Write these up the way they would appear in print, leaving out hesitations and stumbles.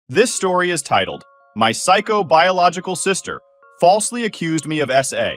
This story is titled, My Psycho-Biological Sister Falsely Accused Me of SA.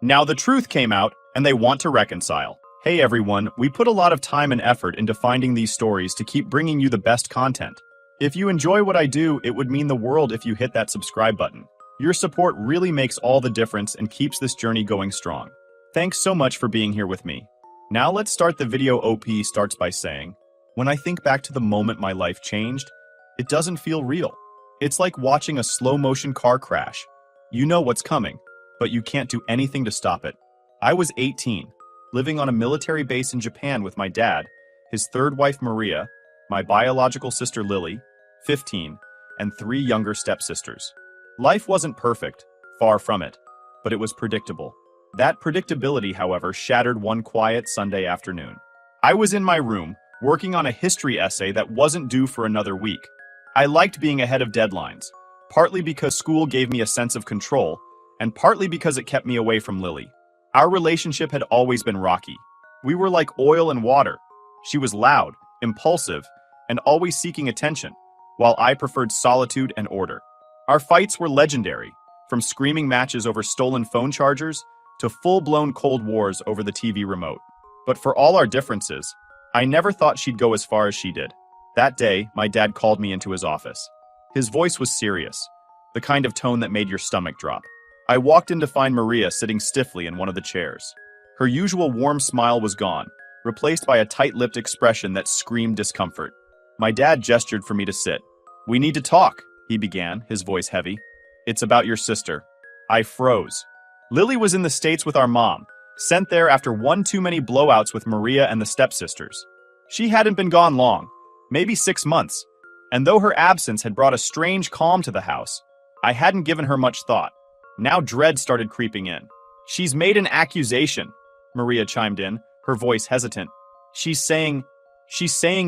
Now the truth came out, and they want to reconcile. Hey everyone, we put a lot of time and effort into finding these stories to keep bringing you the best content. If you enjoy what I do, it would mean the world if you hit that subscribe button. Your support really makes all the difference and keeps this journey going strong. Thanks so much for being here with me. Now let's start the video. OP starts by saying, when I think back to the moment my life changed, it doesn't feel real. It's like watching a slow-motion car crash. You know what's coming, but you can't do anything to stop it. I was 18, living on a military base in Japan with my dad, his third wife Maria, my biological sister Lily, 15, and 3 younger stepsisters. Life wasn't perfect, far from it, but it was predictable. That predictability, however, shattered one quiet Sunday afternoon. I was in my room, working on a history essay that wasn't due for another week. I liked being ahead of deadlines, partly because school gave me a sense of control, and partly because it kept me away from Lily. Our relationship had always been rocky. We were like oil and water. She was loud, impulsive, and always seeking attention, while I preferred solitude and order. Our fights were legendary, from screaming matches over stolen phone chargers to full-blown Cold Wars over the TV remote. But for all our differences, I never thought she'd go as far as she did. That day, my dad called me into his office. His voice was serious, the kind of tone that made your stomach drop. I walked in to find Maria sitting stiffly in one of the chairs. Her usual warm smile was gone, replaced by a tight-lipped expression that screamed discomfort. My dad gestured for me to sit. "We need to talk," he began, his voice heavy. "It's about your sister." I froze. Lily was in the States with our mom, sent there after one too many blowouts with Maria and the stepsisters. She hadn't been gone long, maybe 6 months, and though her absence had brought a strange calm to the house, I hadn't given her much thought. Now dread started creeping in. "She's made an accusation," Maria chimed in, her voice hesitant. She's saying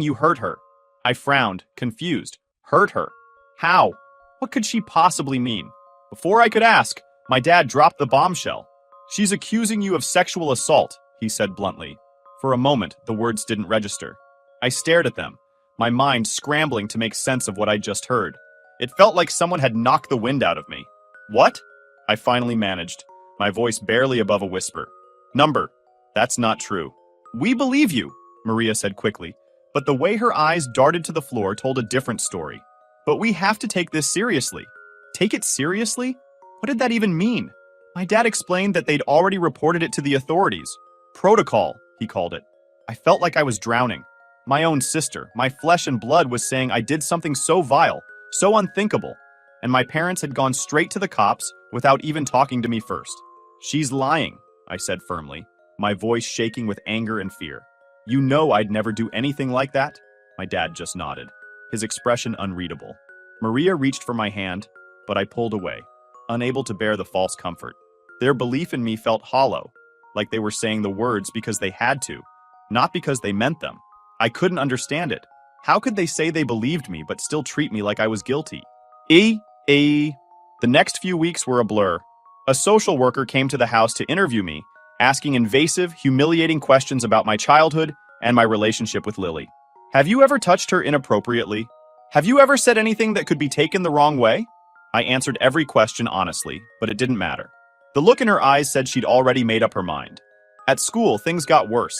you hurt her." I frowned, confused. Hurt her? How? What could she possibly mean? Before I could ask, my dad dropped the bombshell. "She's accusing you of sexual assault," he said bluntly. For a moment, the words didn't register. I stared at them, my mind scrambling to make sense of what I'd just heard. It felt like someone had knocked the wind out of me. "What?" I finally managed, my voice barely above a whisper. "Number. That's not true." "We believe you," Maria said quickly, but the way her eyes darted to the floor told a different story. "But we have to take this seriously." Take it seriously? What did that even mean? My dad explained that they'd already reported it to the authorities. Protocol, he called it. I felt like I was drowning. My own sister, my flesh and blood, was saying I did something so vile, so unthinkable, and my parents had gone straight to the cops without even talking to me first. "She's lying," I said firmly, my voice shaking with anger and fear. "You know I'd never do anything like that?" My dad just nodded, his expression unreadable. Maria reached for my hand, but I pulled away, unable to bear the false comfort. Their belief in me felt hollow, like they were saying the words because they had to, not because they meant them. I couldn't understand it. How could they say they believed me but still treat me like I was guilty? The next few weeks were a blur. A social worker came to the house to interview me, asking invasive, humiliating questions about my childhood and my relationship with Lily. "Have you ever touched her inappropriately? Have you ever said anything that could be taken the wrong way?" I answered every question honestly, but it didn't matter. The look in her eyes said she'd already made up her mind. At school, things got worse.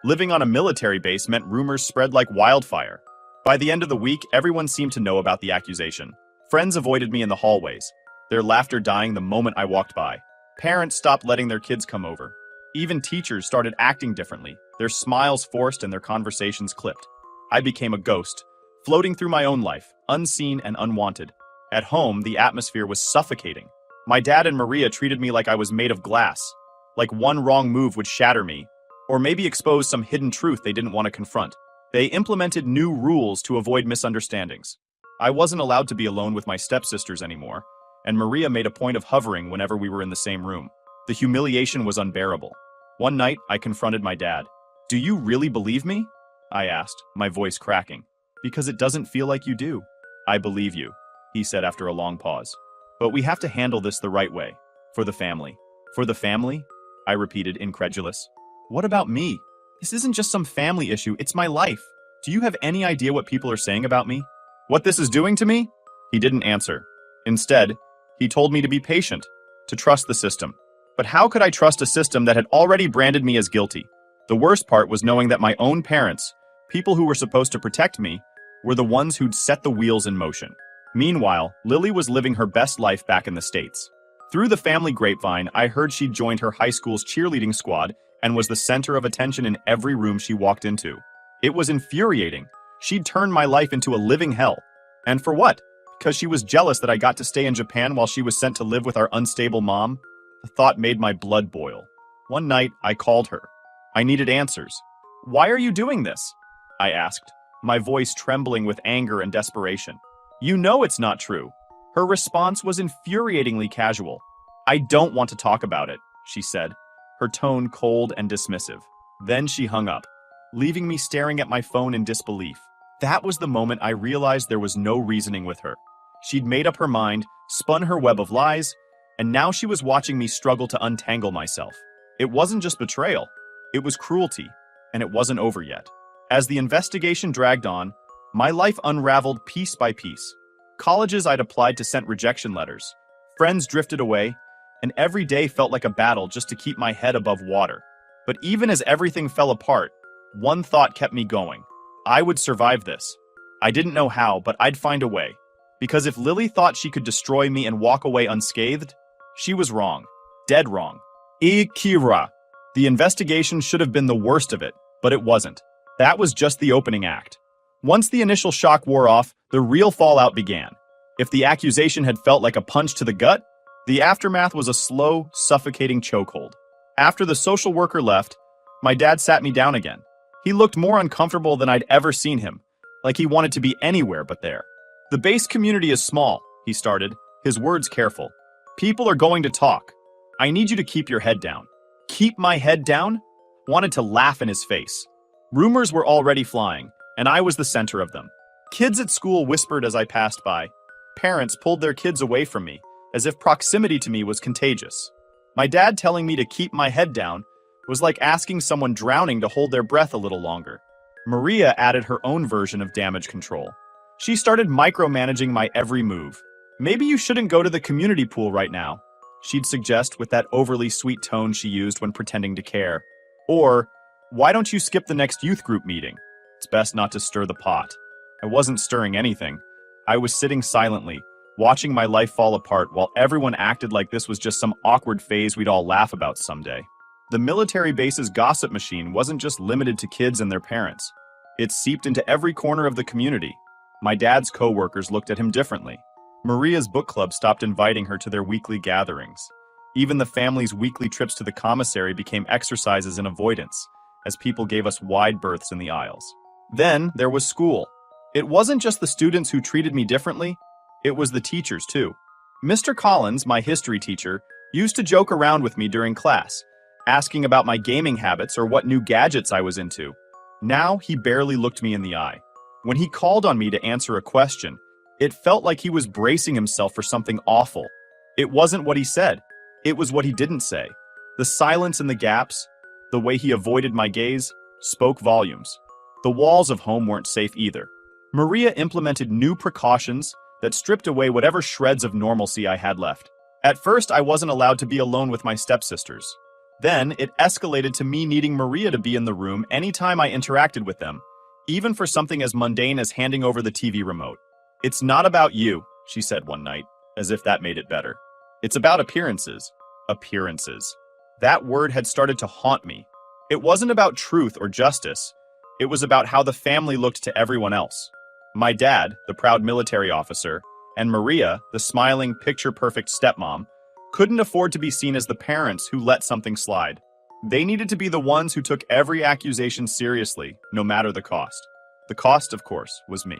Living on a military base meant rumors spread like wildfire. By the end of the week, everyone seemed to know about the accusation. Friends avoided me in the hallways, their laughter dying the moment I walked by. Parents stopped letting their kids come over. Even teachers started acting differently, their smiles forced and their conversations clipped. I became a ghost, floating through my own life, unseen and unwanted. At home, the atmosphere was suffocating. My dad and Maria treated me like I was made of glass, like one wrong move would shatter me, or maybe expose some hidden truth they didn't want to confront. They implemented new rules to avoid misunderstandings. I wasn't allowed to be alone with my stepsisters anymore, and Maria made a point of hovering whenever we were in the same room. The humiliation was unbearable. One night, I confronted my dad. "Do you really believe me?" I asked, my voice cracking. "Because it doesn't feel like you do." "I believe you," he said after a long pause. "But we have to handle this the right way. For the family." "For the family?" I repeated, incredulous. "What about me? This isn't just some family issue, it's my life. Do you have any idea what people are saying about me? What this is doing to me?" He didn't answer. Instead, he told me to be patient, to trust the system. But how could I trust a system that had already branded me as guilty? The worst part was knowing that my own parents, people who were supposed to protect me, were the ones who'd set the wheels in motion. Meanwhile, Lily was living her best life back in the States. Through the family grapevine, I heard she'd joined her high school's cheerleading squad and was the center of attention in every room she walked into. It was infuriating. She'd turned my life into a living hell. And for what? Because she was jealous that I got to stay in Japan while she was sent to live with our unstable mom? The thought made my blood boil. One night, I called her. I needed answers. "Why are you doing this?" I asked, my voice trembling with anger and desperation. "You know it's not true." Her response was infuriatingly casual. "I don't want to talk about it," she said, her tone cold and dismissive. Then she hung up, leaving me staring at my phone in disbelief. That was the moment I realized there was no reasoning with her. She'd made up her mind, spun her web of lies, and now she was watching me struggle to untangle myself. It wasn't just betrayal, it was cruelty, and it wasn't over yet. As the investigation dragged on, my life unraveled piece by piece. Colleges I'd applied to sent rejection letters. Friends drifted away, and every day felt like a battle just to keep my head above water. But even as everything fell apart, one thought kept me going. I would survive this. I didn't know how, but I'd find a way. Because if Lily thought she could destroy me and walk away unscathed, she was wrong. Dead wrong. Kira. The investigation should have been the worst of it, but it wasn't. That was just the opening act. Once the initial shock wore off, the real fallout began. If the accusation had felt like a punch to the gut, the aftermath was a slow, suffocating chokehold. After the social worker left, my dad sat me down again. He looked more uncomfortable than I'd ever seen him, like he wanted to be anywhere but there. "The base community is small," he started, his words careful. "People are going to talk. I need you to keep your head down." Keep my head down? Wanted to laugh in his face. Rumors were already flying, and I was the center of them. Kids at school whispered as I passed by. Parents pulled their kids away from me, as if proximity to me was contagious. My dad telling me to keep my head down was like asking someone drowning to hold their breath a little longer. Maria added her own version of damage control. She started micromanaging my every move. "Maybe you shouldn't go to the community pool right now," she'd suggest with that overly sweet tone she used when pretending to care. Or, "Why don't you skip the next youth group meeting? It's best not to stir the pot." I wasn't stirring anything. I was sitting silently, watching my life fall apart while everyone acted like this was just some awkward phase we'd all laugh about someday. The military base's gossip machine wasn't just limited to kids and their parents. It seeped into every corner of the community. My dad's co-workers looked at him differently. Maria's book club stopped inviting her to their weekly gatherings. Even the family's weekly trips to the commissary became exercises in avoidance, as people gave us wide berths in the aisles. Then there was school. It wasn't just the students who treated me differently, it was the teachers too. Mr. Collins, my history teacher, used to joke around with me during class, asking about my gaming habits or what new gadgets I was into. Now he barely looked me in the eye. When he called on me to answer a question, it felt like he was bracing himself for something awful. It wasn't what he said. It was what he didn't say. The silence and the gaps, the way he avoided my gaze, spoke volumes. The walls of home weren't safe either. Maria implemented new precautions that stripped away whatever shreds of normalcy I had left. At first, I wasn't allowed to be alone with my stepsisters. Then, it escalated to me needing Maria to be in the room anytime I interacted with them, even for something as mundane as handing over the TV remote. "It's not about you," she said one night, as if that made it better. "It's about appearances." Appearances. That word had started to haunt me. It wasn't about truth or justice. It was about how the family looked to everyone else. My dad, the proud military officer, and Maria, the smiling, picture-perfect stepmom, couldn't afford to be seen as the parents who let something slide. They needed to be the ones who took every accusation seriously, no matter the cost. The cost, of course, was me.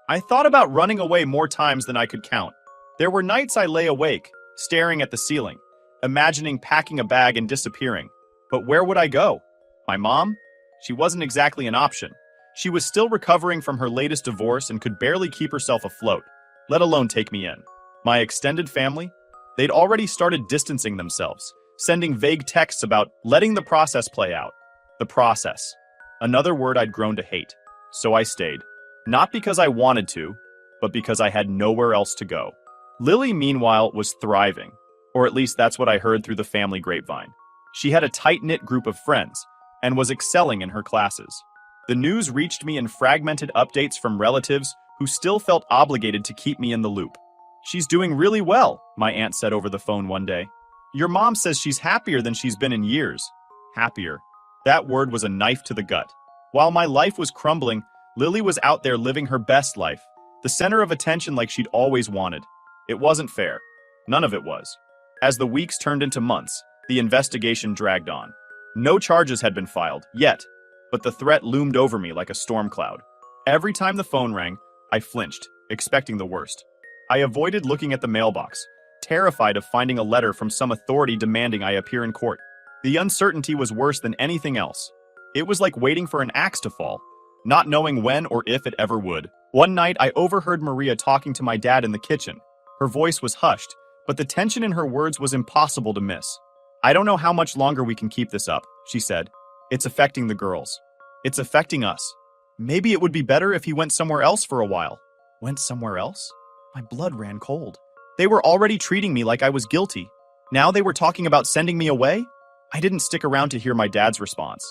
I thought about running away more times than I could count. There were nights I lay awake, staring at the ceiling, imagining packing a bag and disappearing. But where would I go? My mom? She wasn't exactly an option. She was still recovering from her latest divorce and could barely keep herself afloat, let alone take me in. My extended family? They'd already started distancing themselves, sending vague texts about letting the process play out. The process. Another word I'd grown to hate. So I stayed. Not because I wanted to, but because I had nowhere else to go. Lily, meanwhile, was thriving, or at least that's what I heard through the family grapevine. She had a tight-knit group of friends and was excelling in her classes. The news reached me in fragmented updates from relatives who still felt obligated to keep me in the loop. "She's doing really well," my aunt said over the phone one day. "Your mom says she's happier than she's been in years." Happier. That word was a knife to the gut. While my life was crumbling, Lily was out there living her best life, the center of attention like she'd always wanted. It wasn't fair. None of it was. As the weeks turned into months, the investigation dragged on. No charges had been filed, yet, but the threat loomed over me like a storm cloud. Every time the phone rang, I flinched, expecting the worst. I avoided looking at the mailbox, terrified of finding a letter from some authority demanding I appear in court. The uncertainty was worse than anything else. It was like waiting for an axe to fall, not knowing when or if it ever would. One night, I overheard Maria talking to my dad in the kitchen. Her voice was hushed, but the tension in her words was impossible to miss. "I don't know how much longer we can keep this up," she said. "It's affecting the girls. It's affecting us. Maybe it would be better if he went somewhere else for a while." Went somewhere else? My blood ran cold. They were already treating me like I was guilty. Now they were talking about sending me away? I didn't stick around to hear my dad's response.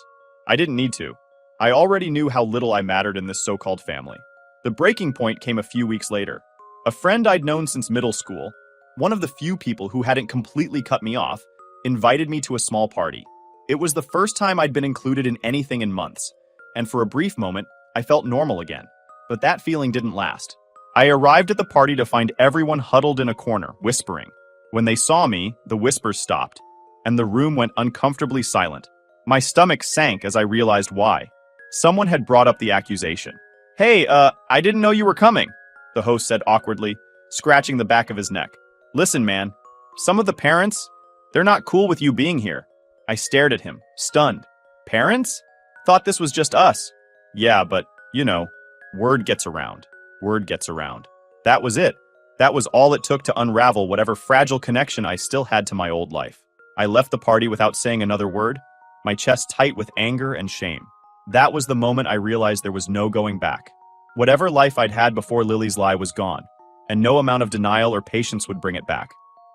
I didn't need to. I already knew how little I mattered in this so-called family. The breaking point came a few weeks later. A friend I'd known since middle school, one of the few people who hadn't completely cut me off, invited me to a small party. It was the first time I'd been included in anything in months, and for a brief moment, I felt normal again. But that feeling didn't last. I arrived at the party to find everyone huddled in a corner, whispering. When they saw me, the whispers stopped, and the room went uncomfortably silent. My stomach sank as I realized why. Someone had brought up the accusation. "Hey, I didn't know you were coming," the host said awkwardly, scratching the back of his neck. "Listen, man, some of the parents, they're not cool with you being here." I stared at him, stunned. "Parents? Thought this was just us." "Yeah, but, word gets around. Word gets around." That was it. That was all it took to unravel whatever fragile connection I still had to my old life. I left the party without saying another word, my chest tight with anger and shame. That was the moment I realized there was no going back. Whatever life I'd had before Lily's lie was gone, and no amount of denial or patience would bring it back.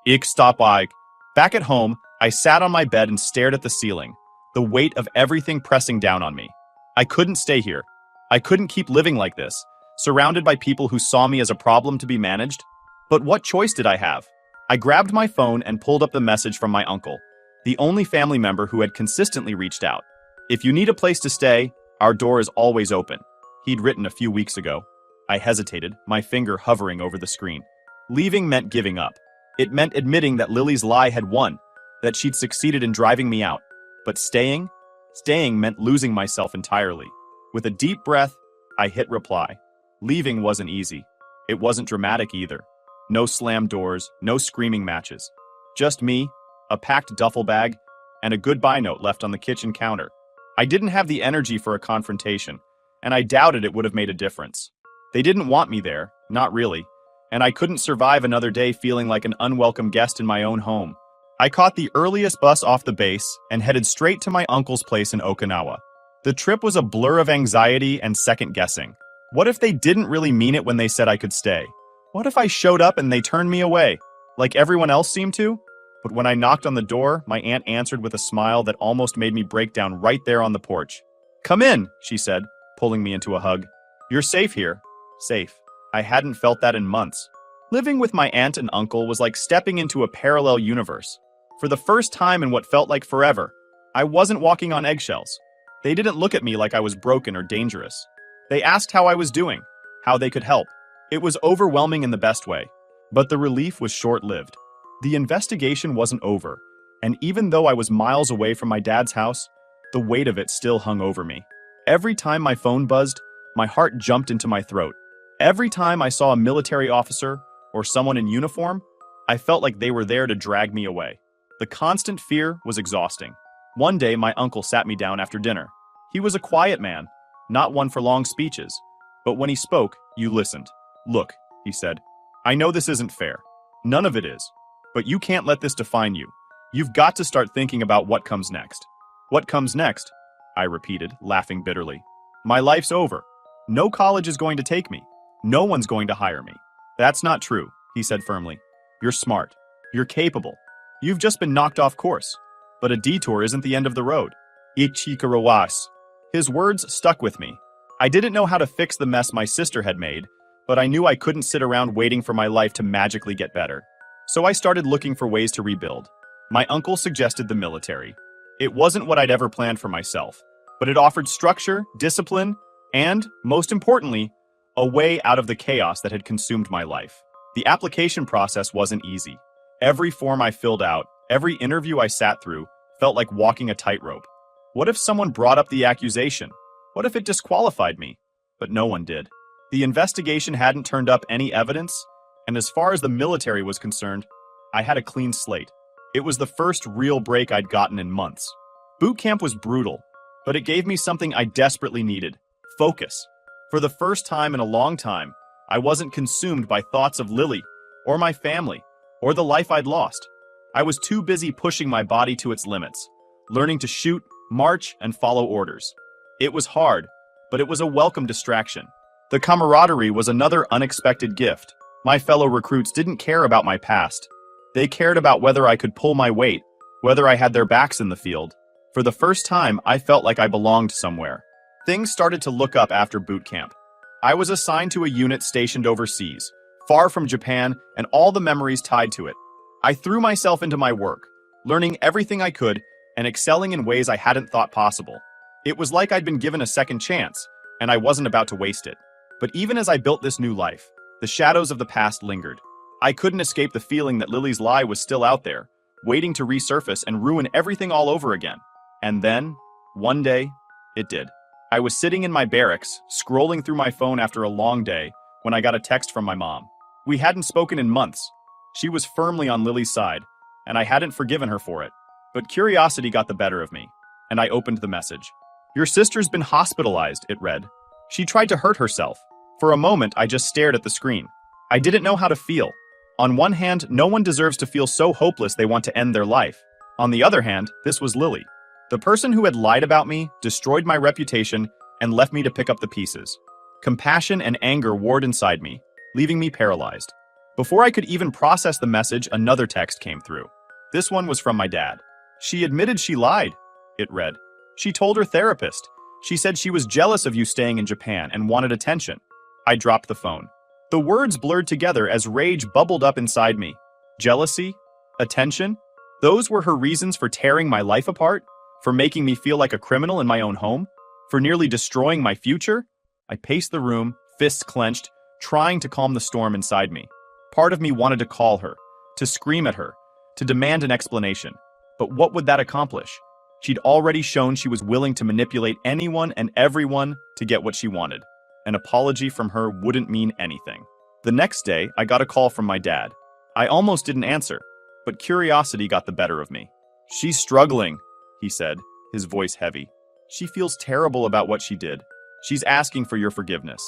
Ik stop I. Back at home, I sat on my bed and stared at the ceiling, the weight of everything pressing down on me. I couldn't stay here. I couldn't keep living like this, surrounded by people who saw me as a problem to be managed. But what choice did I have? I grabbed my phone and pulled up the message from my uncle, the only family member who had consistently reached out. "If you need a place to stay, our door is always open," he'd written a few weeks ago. I hesitated, my finger hovering over the screen. Leaving meant giving up. It meant admitting that Lily's lie had won, that she'd succeeded in driving me out. But staying meant losing myself entirely. With a deep breath, I hit reply. Leaving wasn't easy. It wasn't dramatic either. No slammed doors, no screaming matches. Just me, a packed duffel bag, and a goodbye note left on the kitchen counter. I didn't have the energy for a confrontation, and I doubted it would have made a difference. They didn't want me there, not really, and I couldn't survive another day feeling like an unwelcome guest in my own home. I caught the earliest bus off the base and headed straight to my uncle's place in Okinawa. The trip was a blur of anxiety and second-guessing. What if they didn't really mean it when they said I could stay? What if I showed up and they turned me away, like everyone else seemed to? But when I knocked on the door, my aunt answered with a smile that almost made me break down right there on the porch. "Come in," she said, pulling me into a hug. "You're safe here." Safe. I hadn't felt that in months. Living with my aunt and uncle was like stepping into a parallel universe. For the first time in what felt like forever, I wasn't walking on eggshells. They didn't look at me like I was broken or dangerous. They asked how I was doing, how they could help. It was overwhelming in the best way, but the relief was short-lived. The investigation wasn't over, and even though I was miles away from my dad's house, the weight of it still hung over me. Every time my phone buzzed, my heart jumped into my throat. Every time I saw a military officer or someone in uniform, I felt like they were there to drag me away. The constant fear was exhausting. One day, my uncle sat me down after dinner. He was a quiet man, not one for long speeches, but when he spoke, you listened. "Look," he said, "I know this isn't fair. None of it is. But you can't let this define you. You've got to start thinking about what comes next." "What comes next?" I repeated, laughing bitterly. "My life's over. No college is going to take me. No one's going to hire me. That's not true, he said firmly. You're smart. You're capable. You've just been knocked off course. But a detour isn't the end of the road. Ichikarawas. His words stuck with me. I didn't know how to fix the mess my sister had made, but I knew I couldn't sit around waiting for my life to magically get better. So I started looking for ways to rebuild. My uncle suggested the military. It wasn't what I'd ever planned for myself, but it offered structure, discipline, and, most importantly, a way out of the chaos that had consumed my life. The application process wasn't easy. Every form I filled out, every interview I sat through, felt like walking a tightrope. What if someone brought up the accusation? What if it disqualified me? But no one did. The investigation hadn't turned up any evidence, and as far as the military was concerned, I had a clean slate. It was the first real break I'd gotten in months. Boot camp was brutal, but it gave me something I desperately needed: focus. For the first time in a long time, I wasn't consumed by thoughts of Lily, or my family, or the life I'd lost. I was too busy pushing my body to its limits, learning to shoot, march, and follow orders. It was hard, but it was a welcome distraction. The camaraderie was another unexpected gift. My fellow recruits didn't care about my past. They cared about whether I could pull my weight, whether I had their backs in the field. For the first time, I felt like I belonged somewhere. Things started to look up after boot camp. I was assigned to a unit stationed overseas, far from Japan and all the memories tied to it. I threw myself into my work, learning everything I could and excelling in ways I hadn't thought possible. It was like I'd been given a second chance, and I wasn't about to waste it. But even as I built this new life, the shadows of the past lingered. I couldn't escape the feeling that Lily's lie was still out there, waiting to resurface and ruin everything all over again. And then, one day, it did. I was sitting in my barracks, scrolling through my phone after a long day, when I got a text from my mom. We hadn't spoken in months. She was firmly on Lily's side, and I hadn't forgiven her for it. But curiosity got the better of me, and I opened the message. "Your sister's been hospitalized," it read. "She tried to hurt herself." For a moment, I just stared at the screen. I didn't know how to feel. On one hand, no one deserves to feel so hopeless they want to end their life. On the other hand, this was Lily. The person who had lied about me, destroyed my reputation, and left me to pick up the pieces. Compassion and anger warred inside me, leaving me paralyzed. Before I could even process the message, another text came through. This one was from my dad. "She admitted she lied," it read. "She told her therapist. She said she was jealous of you staying in Japan and wanted attention." I dropped the phone. The words blurred together as rage bubbled up inside me. Jealousy? Attention? Those were her reasons for tearing my life apart? For making me feel like a criminal in my own home? For nearly destroying my future? I paced the room, fists clenched, trying to calm the storm inside me. Part of me wanted to call her, to scream at her, to demand an explanation. But what would that accomplish? She'd already shown she was willing to manipulate anyone and everyone to get what she wanted. An apology from her wouldn't mean anything. The next day, I got a call from my dad. I almost didn't answer, but curiosity got the better of me. "She's struggling," he said, his voice heavy. "She feels terrible about what she did. She's asking for your forgiveness."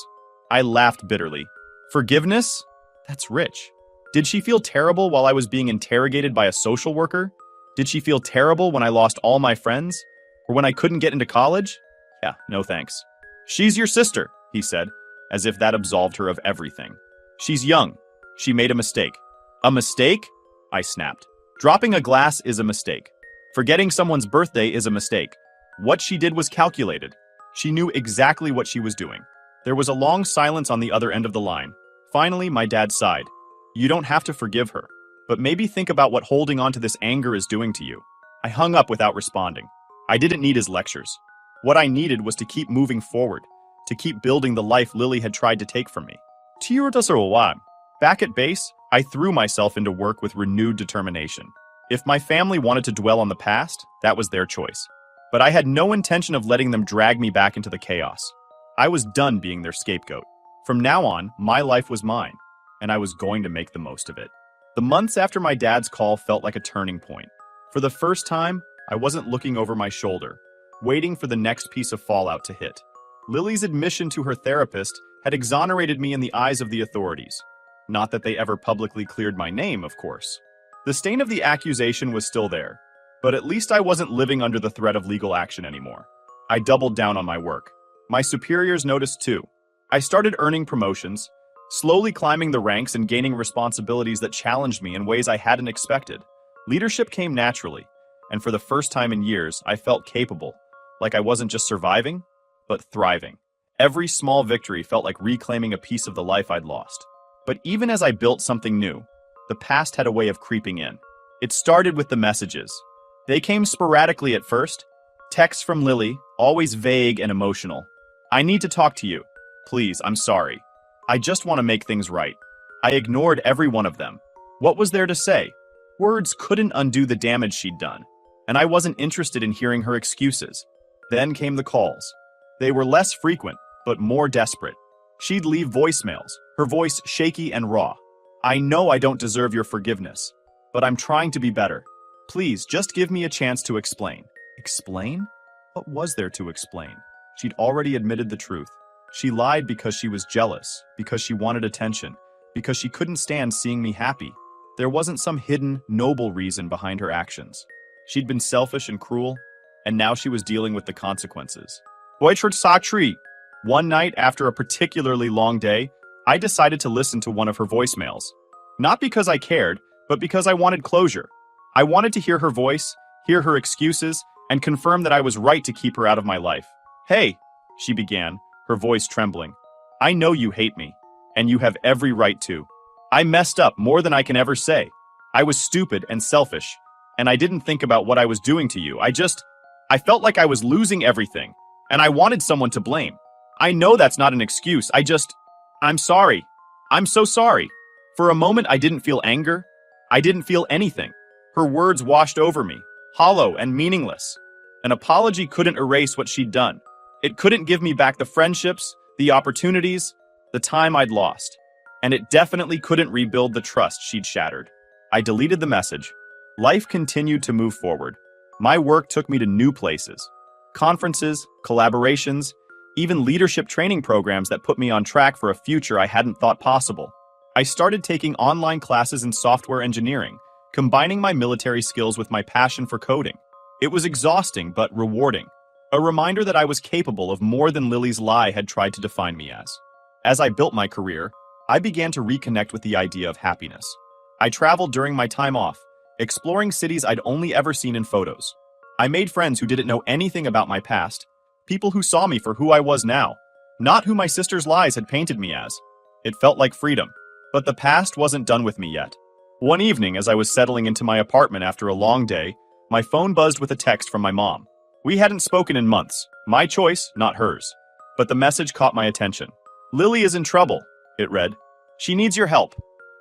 I laughed bitterly. Forgiveness? That's rich. Did she feel terrible while I was being interrogated by a social worker? Did she feel terrible when I lost all my friends? Or when I couldn't get into college? Yeah, no thanks. "She's your sister," he said, as if that absolved her of everything. "She's young. She made a mistake." "A mistake?" I snapped. "Dropping a glass is a mistake. Forgetting someone's birthday is a mistake. What she did was calculated. She knew exactly what she was doing." There was a long silence on the other end of the line. Finally, my dad sighed. "You don't have to forgive her, but maybe think about what holding on to this anger is doing to you." I hung up without responding. I didn't need his lectures. What I needed was to keep moving forward, to keep building the life Lily had tried to take from me. Back at base, I threw myself into work with renewed determination. If my family wanted to dwell on the past, that was their choice. But I had no intention of letting them drag me back into the chaos. I was done being their scapegoat. From now on, my life was mine, and I was going to make the most of it. The months after my dad's call felt like a turning point. For the first time, I wasn't looking over my shoulder, waiting for the next piece of fallout to hit. Lily's admission to her therapist had exonerated me in the eyes of the authorities. Not that they ever publicly cleared my name, of course. The stain of the accusation was still there, but at least I wasn't living under the threat of legal action anymore. I doubled down on my work. My superiors noticed too. I started earning promotions, slowly climbing the ranks and gaining responsibilities that challenged me in ways I hadn't expected. Leadership came naturally, and for the first time in years, I felt capable, like I wasn't just surviving, but thriving. Every small victory felt like reclaiming a piece of the life I'd lost. But even as I built something new, the past had a way of creeping in. It started with the messages. They came sporadically at first. Texts from Lily, always vague and emotional. "I need to talk to you. Please, I'm sorry. I just want to make things right." I ignored every one of them. What was there to say? Words couldn't undo the damage she'd done, and I wasn't interested in hearing her excuses. Then came the calls. They were less frequent, but more desperate. She'd leave voicemails, her voice shaky and raw. "I know I don't deserve your forgiveness, but I'm trying to be better. Please, just give me a chance to explain." Explain? What was there to explain? She'd already admitted the truth. She lied because she was jealous, because she wanted attention, because she couldn't stand seeing me happy. There wasn't some hidden, noble reason behind her actions. She'd been selfish and cruel, and now she was dealing with the consequences. One night, after a particularly long day, I decided to listen to one of her voicemails. Not because I cared, but because I wanted closure. I wanted to hear her voice, hear her excuses, and confirm that I was right to keep her out of my life. "Hey," she began, her voice trembling. "I know you hate me, and you have every right to. I messed up more than I can ever say. I was stupid and selfish, and I didn't think about what I was doing to you. I felt like I was losing everything, and I wanted someone to blame. I know that's not an excuse. I'm sorry. I'm so sorry." For a moment, I didn't feel anger. I didn't feel anything. Her words washed over me, hollow and meaningless. An apology couldn't erase what she'd done. It couldn't give me back the friendships, the opportunities, the time I'd lost. And it definitely couldn't rebuild the trust she'd shattered. I deleted the message. Life continued to move forward. My work took me to new places. Conferences, collaborations, even leadership training programs that put me on track for a future I hadn't thought possible. I started taking online classes in software engineering, combining my military skills with my passion for coding. It was exhausting but rewarding, a reminder that I was capable of more than Lily's lie had tried to define me as. As I built my career, I began to reconnect with the idea of happiness. I traveled during my time off, exploring cities I'd only ever seen in photos. I made friends who didn't know anything about my past, people who saw me for who I was now, not who my sister's lies had painted me as. It felt like freedom, but the past wasn't done with me yet. One evening, as I was settling into my apartment after a long day, my phone buzzed with a text from my mom. We hadn't spoken in months, my choice, not hers. But the message caught my attention. "Lily is in trouble," it read. "She needs your help."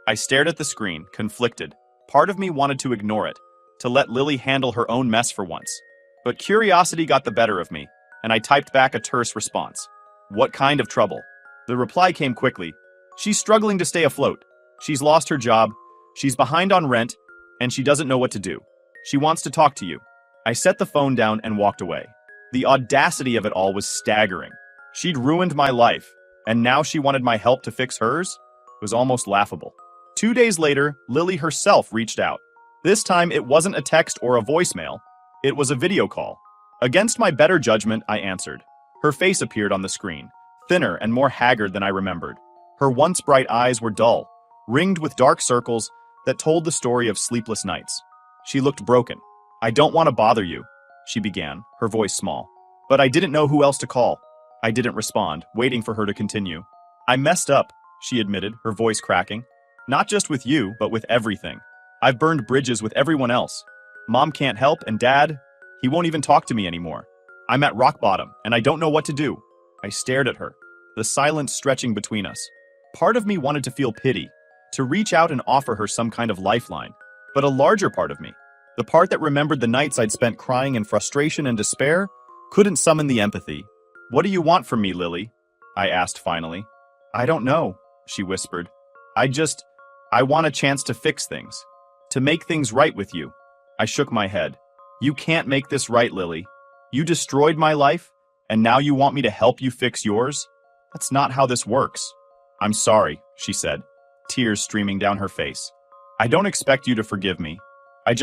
I stared at the screen, conflicted. Part of me wanted to ignore it, to let Lily handle her own mess for once. But curiosity got the better of me, and I typed back a terse response. "What kind of trouble?" The reply came quickly. "She's struggling to stay afloat. She's lost her job, she's behind on rent, and she doesn't know what to do. She wants to talk to you." I set the phone down and walked away. The audacity of it all was staggering. She'd ruined my life, and now she wanted my help to fix hers? It was almost laughable. 2 days later, Lily herself reached out. This time, it wasn't a text or a voicemail. It was a video call. Against my better judgment, I answered. Her face appeared on the screen, thinner and more haggard than I remembered. Her once bright eyes were dull, ringed with dark circles that told the story of sleepless nights. She looked broken. "I don't want to bother you," she began, her voice small. But I didn't know who else to call. I didn't respond, waiting for her to continue. "I messed up," she admitted, her voice cracking. "Not just with you, but with everything. I've burned bridges with everyone else. Mom can't help, and Dad, he won't even talk to me anymore. I'm at rock bottom, and I don't know what to do." I stared at her, the silence stretching between us. Part of me wanted to feel pity, to reach out and offer her some kind of lifeline. But a larger part of me, the part that remembered the nights I'd spent crying in frustration and despair, couldn't summon the empathy. "What do you want from me, Lily?" I asked finally. "I don't know," she whispered. I want a chance to fix things, to make things right with you." I shook my head. "You can't make this right, Lily. You destroyed my life, and now you want me to help you fix yours? That's not how this works." "I'm sorry," she said, tears streaming down her face. "I don't expect you to forgive me. I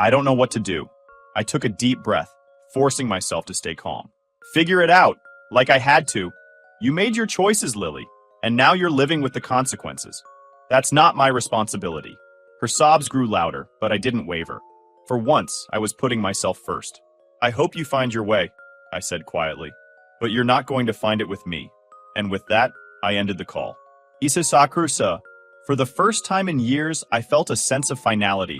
don't know what to do." I took a deep breath, forcing myself to stay calm. "Figure it out, like I had to. You made your choices, Lily, And now you're living with the consequences. That's not my responsibility. Her sobs grew louder, but I didn't waver. For once, I was putting myself first. I hope you find your way, I said quietly. But you're not going to find it with me. And with that, I ended the call. Isasakurusa. For the first time in years, I felt a sense of finality.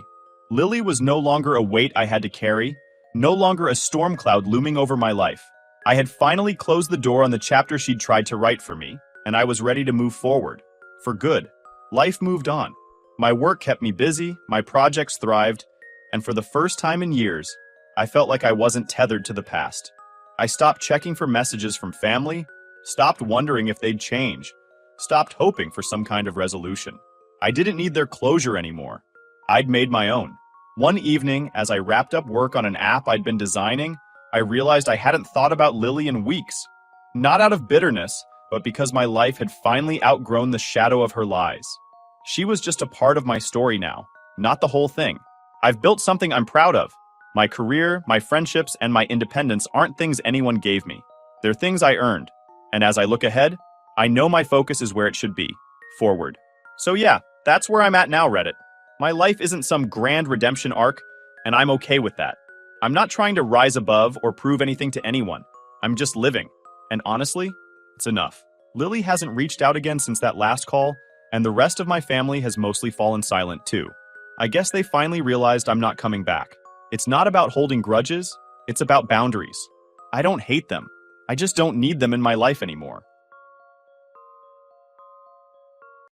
Lily was no longer a weight I had to carry, no longer a storm cloud looming over my life. I had finally closed the door on the chapter she'd tried to write for me, and I was ready to move forward. For good. Life moved on. My work kept me busy, my projects thrived, and for the first time in years, I felt like I wasn't tethered to the past. I stopped checking for messages from family, stopped wondering if they'd change, stopped hoping for some kind of resolution. I didn't need their closure anymore. I'd made my own. One evening, as I wrapped up work on an app I'd been designing, I realized I hadn't thought about Lily in weeks. Not out of bitterness, but because my life had finally outgrown the shadow of her lies. She was just a part of my story now, not the whole thing. I've built something I'm proud of. My career, my friendships, and my independence aren't things anyone gave me. They're things I earned. And as I look ahead, I know my focus is where it should be, forward. So yeah, that's where I'm at now, Reddit. My life isn't some grand redemption arc, and I'm okay with that. I'm not trying to rise above or prove anything to anyone. I'm just living. And honestly, it's enough. Lily hasn't reached out again since that last call, and the rest of my family has mostly fallen silent too. I guess they finally realized I'm not coming back. It's not about holding grudges, it's about boundaries. I don't hate them. I just don't need them in my life anymore.